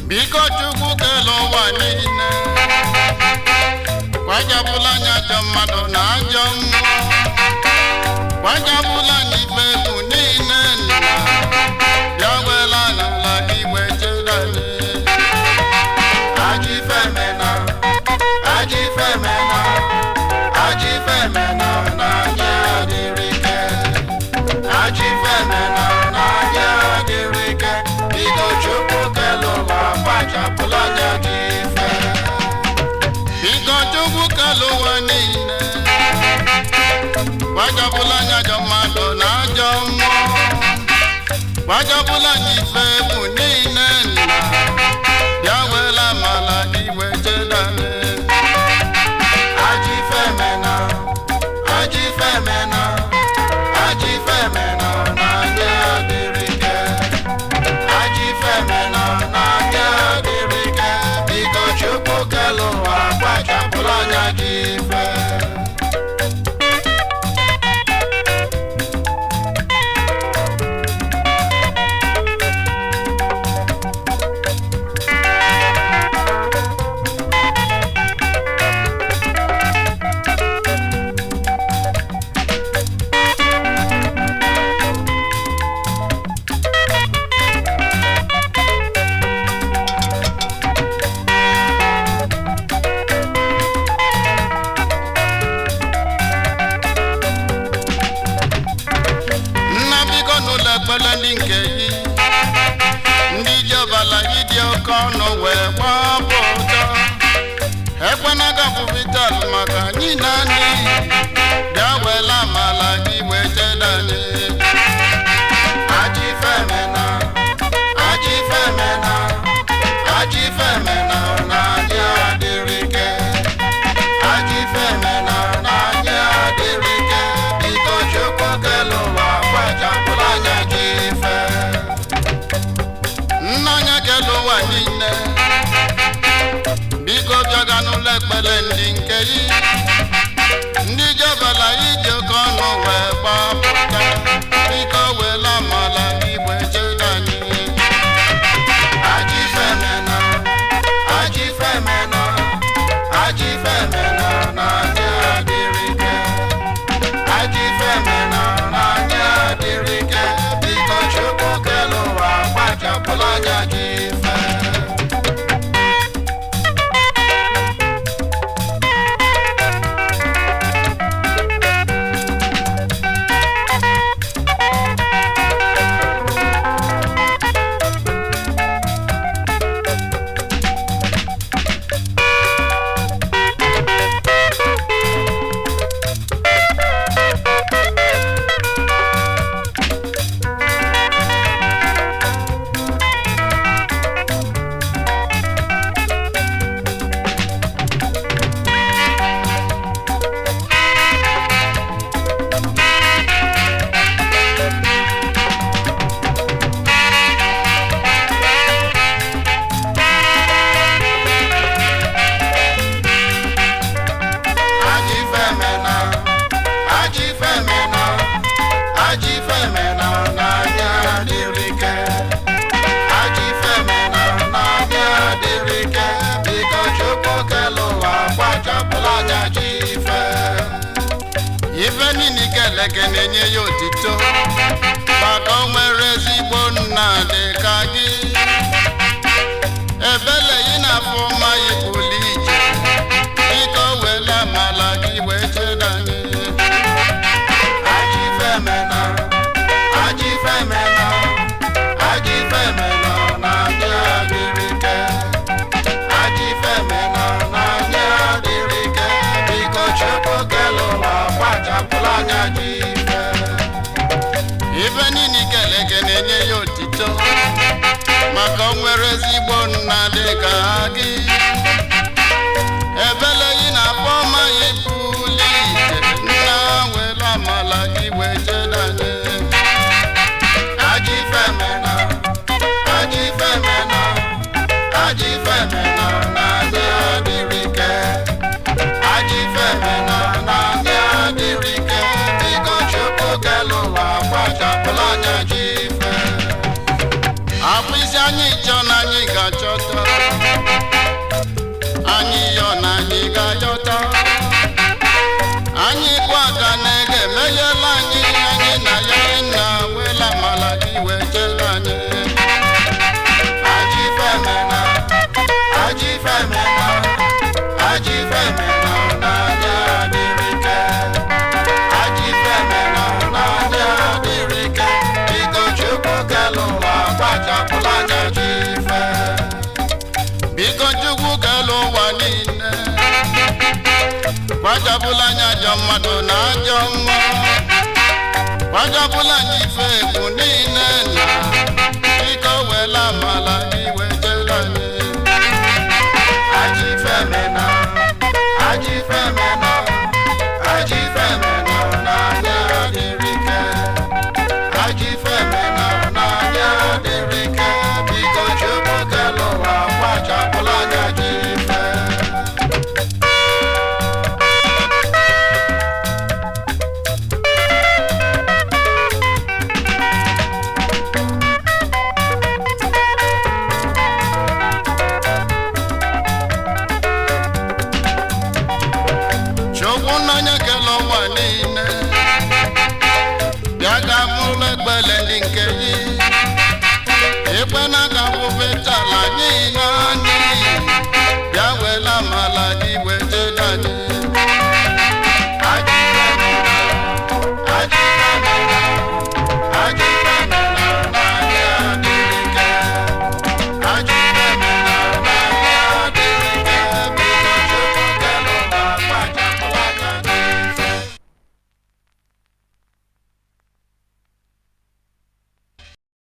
Biko Chukwu kelo ụwa niile kwajabụla anya ajọ mmadụ na ajọ mmụọ kwajabụla n'ife bụ niile nna bịa wela n'ala igwe chedani Ajifemena na anya adịrịke Ajifemena na anya adịrịke Biko Chukwu kelo ụwa kwajabụla anya gị ife Biko Chukwu kelo ụwa niile kwajabụla anya ajọ mmadụ na ajọ mmụọ kwajabụla n'ife bụ niile nna bịa wela n'ala igwe chedani Ajifemena na anya adịrịke Ajifemena na anya adịrịke Biko Chukwu kelo ụwa kwajabụla anya gị ife ekpele ndị nke yi ndị ji ọbala ịdị oke ọnụ wee gbapụ ụjọ ekwena gapụ vital maka anyị na anyị bịa wela amala gị wee chedani Ajifemena na anya adịrịke Ajifemena na anya adịrịke Biko Chukwu kelo ụwa kwajabụla anya gị ife nna anya kelo ụwa niile biko bịaga n'ụlọ ekpere ndị nke yi ndị ji ọbala iji oke ọnụ wee gbapụta biko wela amala igwe chedani Ajifemena na anya adịrịke Ajifemena na anya adịrịke Biko Chukwu kelo ụwa kwajabụla anya gị ife Ajifemena na anya adịrịke Ajifemena na anya adịrịke Biko Chukwu kelo ụwa kwajabụla anya gị ife ife niile keleke na-enye ya otito maka o nwere ezigbo nna dị ka gị ebele ị na-afụ mma ibuli ije biko wela amala gị wee chedani Ajifemena na anya adịrịke Ajifemena na anya adịrịke Biko Chukwu kelo ụwa kwajabụla anya gị ife niile keleke na-enye ya otito maka o nwere ezigbo nna dị ka gị ebele ị na-afụ mma ibuli ije nna wela amala gị wee chedani Ajifemena na anya adịrịke niile gbajapụla anya ajọ mmadụ na ajọ mmụọ gbajapụla anya ife egwu niile